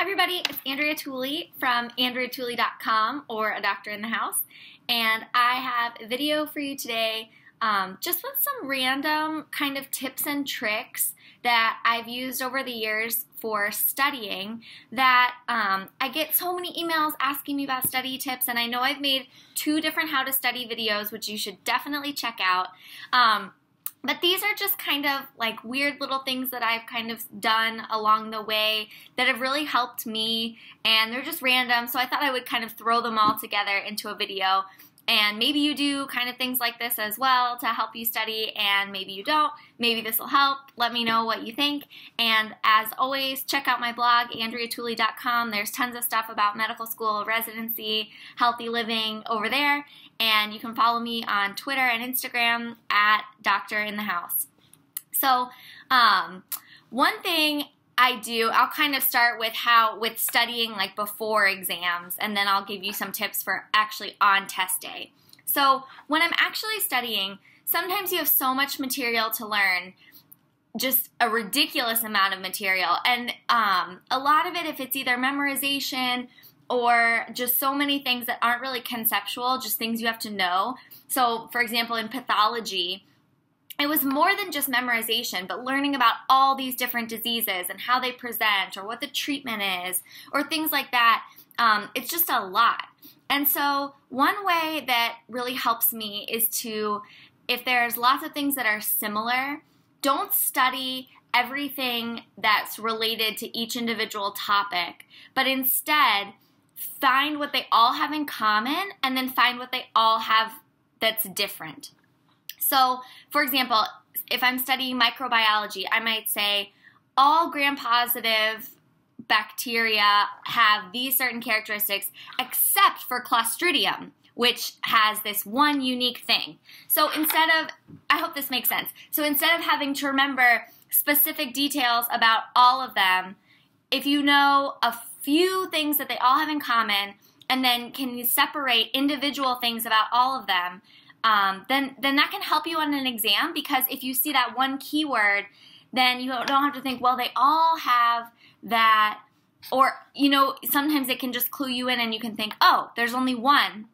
Hi everybody, it's Andrea Tooley from AndreaTooley.com, or A Doctor in the House, and I have a video for you today just with some random kind of tips and tricks that I've used over the years for studying that I get so many emails asking me about study tips, and I know I've made 2 different how to study videos, which you should definitely check out. But these are just kind of like weird little things that I've kind of done along the way that have really helped me, and they're just random, so I thought I would kind of throw them all together into a video. And maybe you do kind of things like this as well to help you study, and maybe you don't. Maybe this will help. Let me know what you think. And as always, check out my blog, AndreaTooley.com. There's tons of stuff about medical school, residency, healthy living over there. And you can follow me on Twitter and Instagram at Doctor in the House. So one thing I do, I'll kind of start with studying like before exams, and then I'll give you some tips for actually on test day. So when I'm actually studying, sometimes you have so much material to learn, just a ridiculous amount of material, and a lot of it, if it's either memorization or just so many things that aren't really conceptual, just things you have to know. So for example, in pathology, it was more than just memorization, but learning about all these different diseases and how they present or what the treatment is or things like that. It's just a lot. And so one way that really helps me is to, if there's lots of things that are similar, don't study everything that's related to each individual topic, but instead find what they all have in common and then find what they all have that's different. So, for example, if I'm studying microbiology, I might say all gram-positive bacteria have these certain characteristics except for Clostridium, which has this one unique thing. So instead of, I hope this makes sense, so instead of having to remember specific details about all of them, if you know a few things that they all have in common and then can you separate individual things about all of them, then that can help you on an exam, because if you see that one keyword, then you don't have to think, well, they all have that, or, you know, sometimes it can just clue you in and you can think, oh, there's only one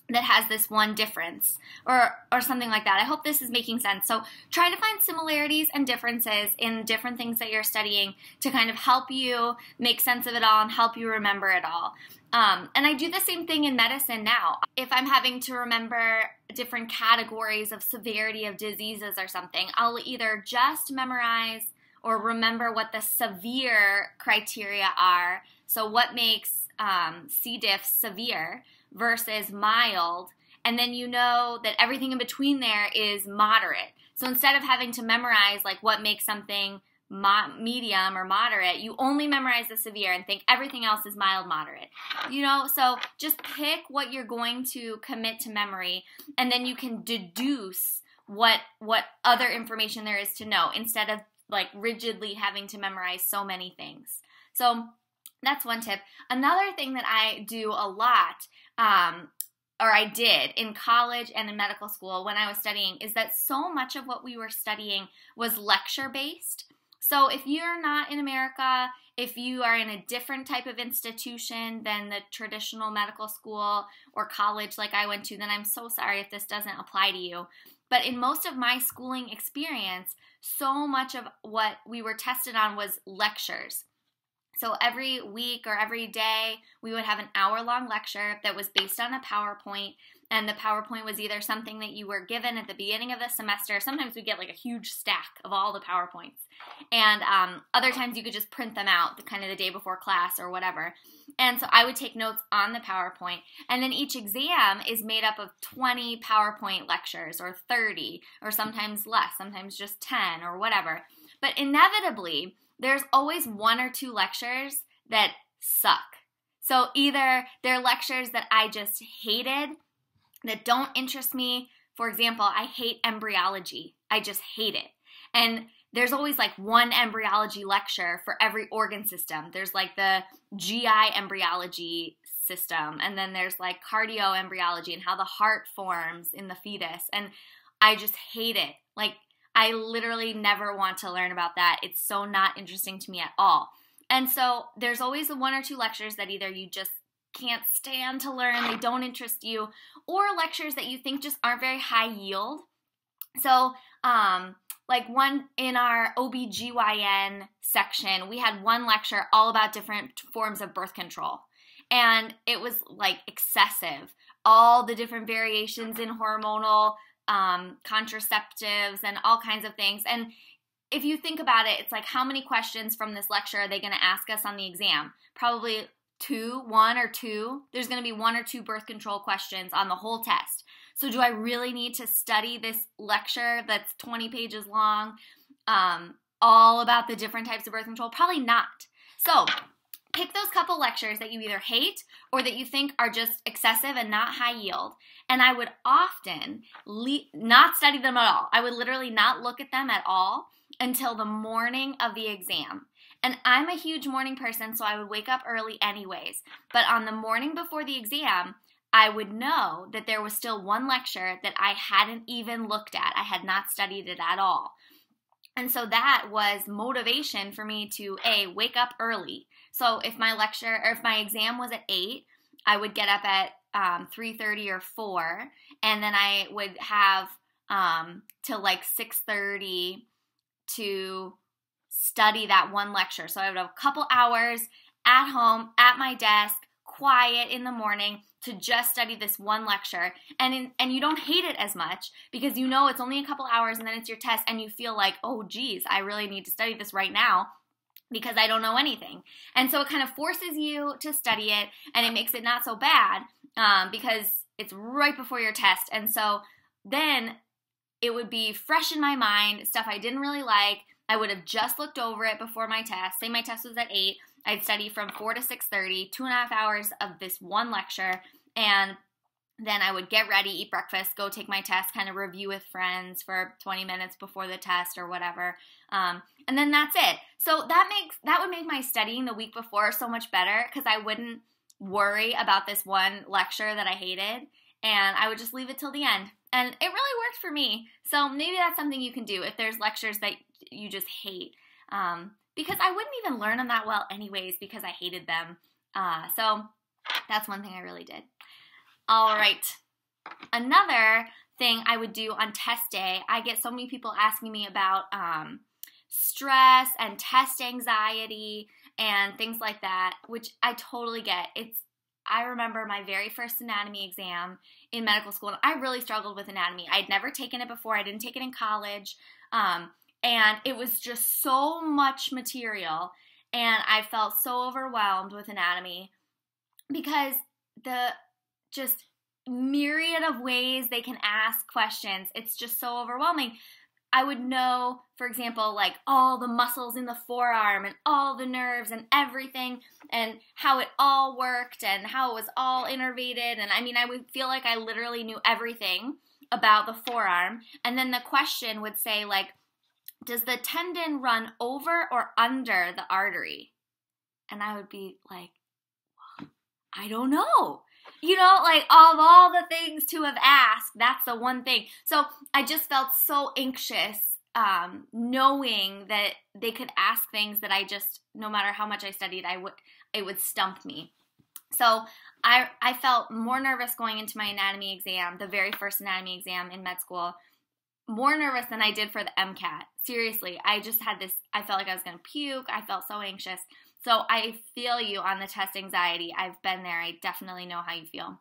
that has this one difference, or something like that. I hope this is making sense. So try to find similarities and differences in different things that you're studying to kind of help you make sense of it all and help you remember it all. And I do the same thing in medicine now. If I'm having to remember different categories of severity of diseases or something, I'll either just memorize or remember what the severe criteria are. So what makes C. diff severe versus mild, and then you know that everything in between there is moderate. So instead of having to memorize like what makes something medium or moderate, you only memorize the severe and think everything else is mild, moderate. You know, so just pick what you're going to commit to memory, and then you can deduce what other information there is to know instead of like rigidly having to memorize so many things. So that's one tip. Another thing that I do a lot, or I did in college and in medical school when I was studying, is that so much of what we were studying was lecture-based. So if you're not in America, if you are in a different type of institution than the traditional medical school or college like I went to, then I'm so sorry if this doesn't apply to you. But in most of my schooling experience, so much of what we were tested on was lectures. So every week or every day, we would have an hour-long lecture that was based on a PowerPoint, and the PowerPoint was either something that you were given at the beginning of the semester. Sometimes we'd get like a huge stack of all the PowerPoints, and other times you could just print them out kind of the day before class or whatever. And so I would take notes on the PowerPoint, and then each exam is made up of 20 PowerPoint lectures, or 30, or sometimes less, sometimes just 10 or whatever. But inevitably, there's always 1 or 2 lectures that suck. So either they're lectures that I just hated, that don't interest me. For example, I hate embryology. I just hate it. And there's always like one embryology lecture for every organ system. There's like the GI embryology system, and then there's like cardioembryology and how the heart forms in the fetus. And I just hate it. Like, I literally never want to learn about that. It's so not interesting to me at all. And so there's always the 1 or 2 lectures that either you just can't stand to learn, they don't interest you, or lectures that you think just aren't very high yield. So, like one in our OBGYN section, we had one lecture all about different forms of birth control. And it was like excessive. All the different variations in hormonal contraceptives and all kinds of things. And if you think about it, it's like how many questions from this lecture are they going to ask us on the exam? Probably 1 or 2. There's going to be 1 or 2 birth control questions on the whole test. So do I really need to study this lecture that's 20 pages long, all about the different types of birth control? Probably not. So pick those couple lectures that you either hate or that you think are just excessive and not high yield. And I would often not study them at all. I would literally not look at them at all until the morning of the exam. And I'm a huge morning person, so I would wake up early anyways. But on the morning before the exam, I would know that there was still one lecture that I hadn't even looked at. I had not studied it at all. And so that was motivation for me to, wake up early. So if my exam was at 8, I would get up at 3:30 or 4, and then I would have till like 6:30 to study that one lecture. So I would have a couple hours at home, at my desk, quiet in the morning to just study this one lecture. And you don't hate it as much because you know it's only a couple hours and then it's your test and you feel like, oh geez, I really need to study this right now because I don't know anything. And so it kind of forces you to study it, and it makes it not so bad because it's right before your test. And so then it would be fresh in my mind, stuff I didn't really like. I would have just looked over it before my test. Say my test was at 8. I'd study from 4 to 6:30, 2.5 hours of this one lecture, and then I would get ready, eat breakfast, go take my test, kind of review with friends for 20 minutes before the test or whatever, and then that's it. So that would make my studying the week before so much better because I wouldn't worry about this one lecture that I hated, and I would just leave it till the end. And it really worked for me. So maybe that's something you can do if there's lectures that you just hate. Because I wouldn't even learn them that well anyways because I hated them. So that's one thing I really did. All right. Another thing I would do on test day, I get so many people asking me about stress and test anxiety and things like that, which I totally get. I remember my very first anatomy exam in medical school, and I really struggled with anatomy. I'd never taken it before. I didn't take it in college. And it was just so much material, and I felt so overwhelmed with anatomy because the just myriad of ways they can ask questions, it's just so overwhelming. I would know, for example, like all the muscles in the forearm and all the nerves and everything and how it all worked and how it was all innervated. And I mean, I would feel like I literally knew everything about the forearm. And then the question would say like, does the tendon run over or under the artery? And I would be like, I don't know. You know, like of all the things to have asked, that's the one thing. So I just felt so anxious knowing that they could ask things that I just, no matter how much I studied, it would stump me. So I felt more nervous going into my anatomy exam, the very first anatomy exam in med school, more nervous than I did for the MCAT. Seriously, I just had this, I felt like I was going to puke. I felt so anxious. So I feel you on the test anxiety. I've been there. I definitely know how you feel.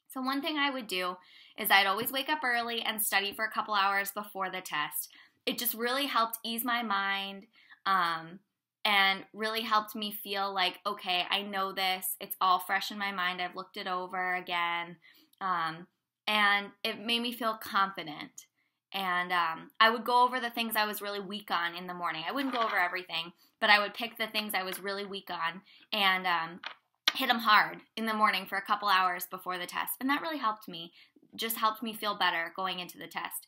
So one thing I would do is I'd always wake up early and study for a couple hours before the test. It just really helped ease my mind and really helped me feel like, okay, I know this. It's all fresh in my mind. I've looked it over again. And it made me feel confident. And I would go over the things I was really weak on in the morning. I wouldn't go over everything, but I would pick the things I was really weak on and hit them hard in the morning for a couple hours before the test. And that really helped me, just helped me feel better going into the test.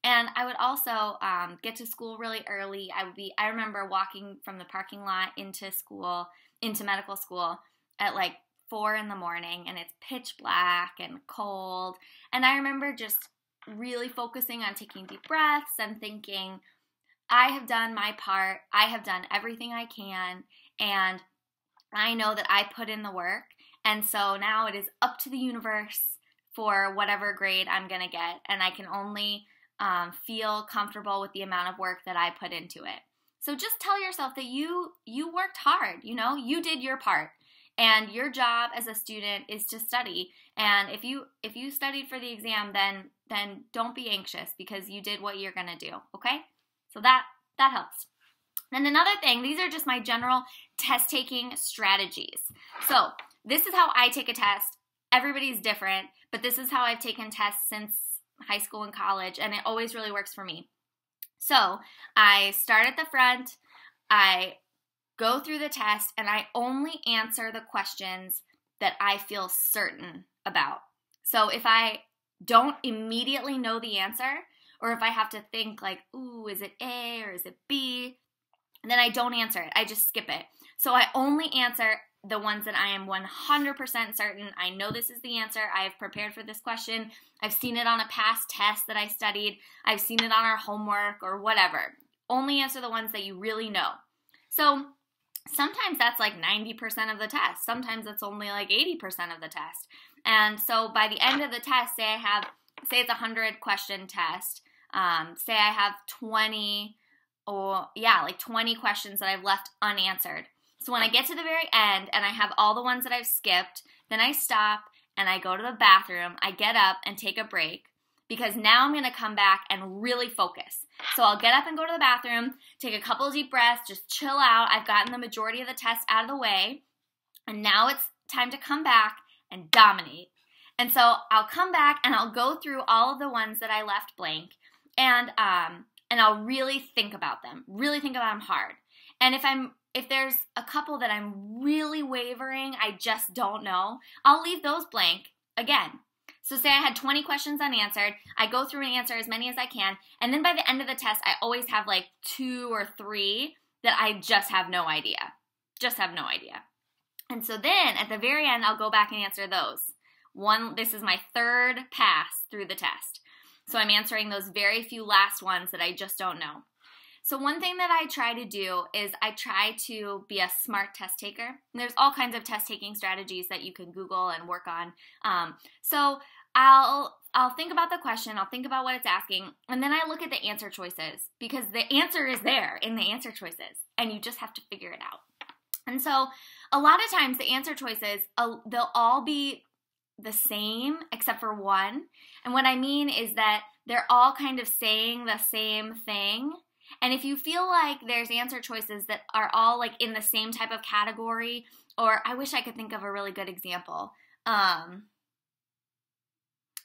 And I would also get to school really early. I remember walking from the parking lot into school, into medical school at like 4 in the morning, and it's pitch black and cold. And I remember just really focusing on taking deep breaths and thinking, I have done my part. I have done everything I can, and I know that I put in the work, and so now it is up to the universe for whatever grade I'm going to get, and I can only feel comfortable with the amount of work that I put into it. So just tell yourself that you worked hard, you did your part. And your job as a student is to study. And if you studied for the exam, then don't be anxious because you did what you're going to do, okay? So that helps. And another thing, these are just my general test-taking strategies. So this is how I take a test. Everybody's different, but this is how I've taken tests since high school and college, and it always really works for me. So I start at the front, I go through the test, and I only answer the questions that I feel certain about. So if I don't immediately know the answer, or if I have to think like, ooh, is it A or is it B? Then I don't answer it. I just skip it. So I only answer the ones that I am 100% certain. I know this is the answer. I have prepared for this question. I've seen it on a past test that I studied. I've seen it on our homework or whatever. Only answer the ones that you really know. So sometimes that's like 90% of the test. Sometimes it's only like 80% of the test. And so by the end of the test, say it's a 100 question test. Say I have 20 questions that I've left unanswered. So when I get to the very end and I have all the ones that I've skipped, then I stop and I go to the bathroom. I get up and take a break because now I'm going to come back and really focus. So I'll get up and go to the bathroom, take a couple of deep breaths, just chill out. I've gotten the majority of the test out of the way, and now it's time to come back and dominate. And so I'll come back and I'll go through all of the ones that I left blank, and I'll really think about them hard. And if there's a couple that I'm really wavering, I just don't know, I'll leave those blank again. So say I had 20 questions unanswered, I go through and answer as many as I can, and then by the end of the test, I always have like 2 or 3 that I just have no idea. And so then at the very end, I'll go back and answer those. This is my third pass through the test. So I'm answering those very few last ones that I just don't know. So one thing that I try to do is I try to be a smart test taker. And there's all kinds of test taking strategies that you can Google and work on. So I'll think about the question, I'll think about what it's asking, and then I look at the answer choices because the answer is there in the answer choices, and you just have to figure it out. And so a lot of times the answer choices, they'll all be the same except for one. And what I mean is that they're all kind of saying the same thing. And if you feel like there's answer choices that are all like in the same type of category, or I wish I could think of a really good example.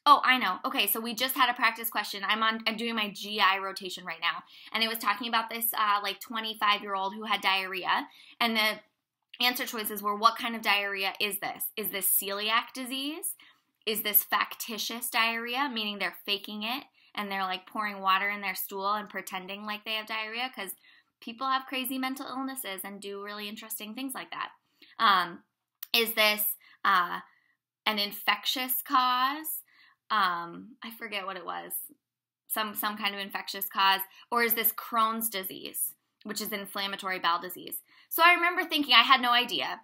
Oh, I know. Okay, so we just had a practice question. I'm doing my GI rotation right now, and it was talking about this like 25-year-old who had diarrhea, and the answer choices were, what kind of diarrhea is this? Is this celiac disease? Is this factitious diarrhea, meaning they're faking it and they're like pouring water in their stool and pretending like they have diarrhea? Because people have crazy mental illnesses and do really interesting things like that. Is this an infectious cause? I forget what it was. Some kind of infectious cause. Or is this Crohn's disease, which is inflammatory bowel disease? So I remember thinking, I had no idea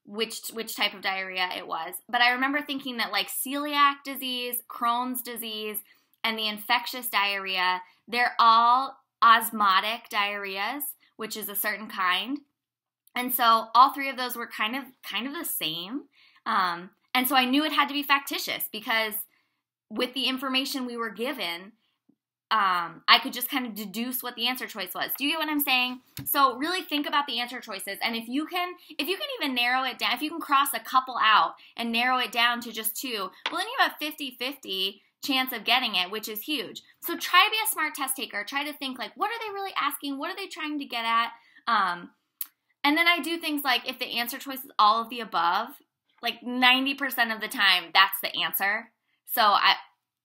which type of diarrhea it was, but I remember thinking that like celiac disease, Crohn's disease, and the infectious diarrhea, they're all osmotic diarrheas, which is a certain kind. And so all three of those were kind of the same. And so I knew it had to be factitious because with the information we were given, I could just kind of deduce what the answer choice was. Do you get what I'm saying? So really think about the answer choices. And if you can even narrow it down, if you can cross a couple out and narrow it down to just 2, well, then you have a 50-50 chance of getting it, which is huge. So try to be a smart test taker. Try to think like, what are they really asking? What are they trying to get at? And then I do things like if the answer choice is all of the above, like 90% of the time, that's the answer. So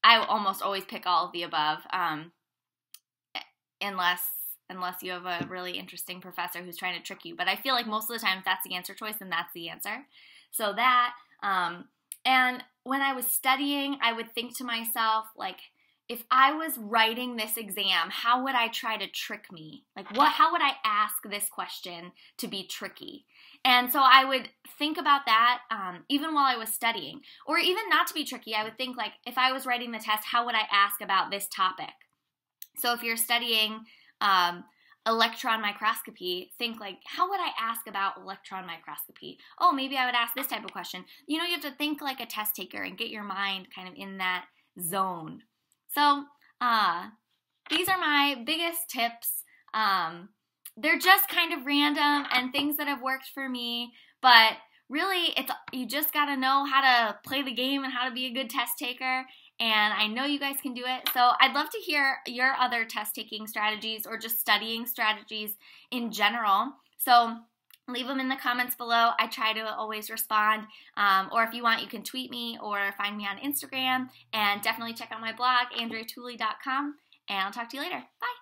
I almost always pick all of the above, unless you have a really interesting professor who's trying to trick you. But I feel like most of the time, if that's the answer choice, then that's the answer. So that, and when I was studying, I would think to myself, like, if I was writing this exam, how would I try to trick me? Like how would I ask this question to be tricky? And so I would think about that even while I was studying. Or even not to be tricky, I would think like, if I was writing the test, how would I ask about this topic? So if you're studying electron microscopy, think like, how would I ask about electron microscopy? Oh, maybe I would ask this type of question. You know, you have to think like a test taker and get your mind kind of in that zone. So these are my biggest tips. They're just kind of random and things that have worked for me, but really you just got to know how to play the game and how to be a good test taker, and I know you guys can do it. So I'd love to hear your other test taking strategies or just studying strategies in general. So leave them in the comments below. I try to always respond, or if you want, you can tweet me or find me on Instagram, and definitely check out my blog, andreatooley.com, and I'll talk to you later. Bye!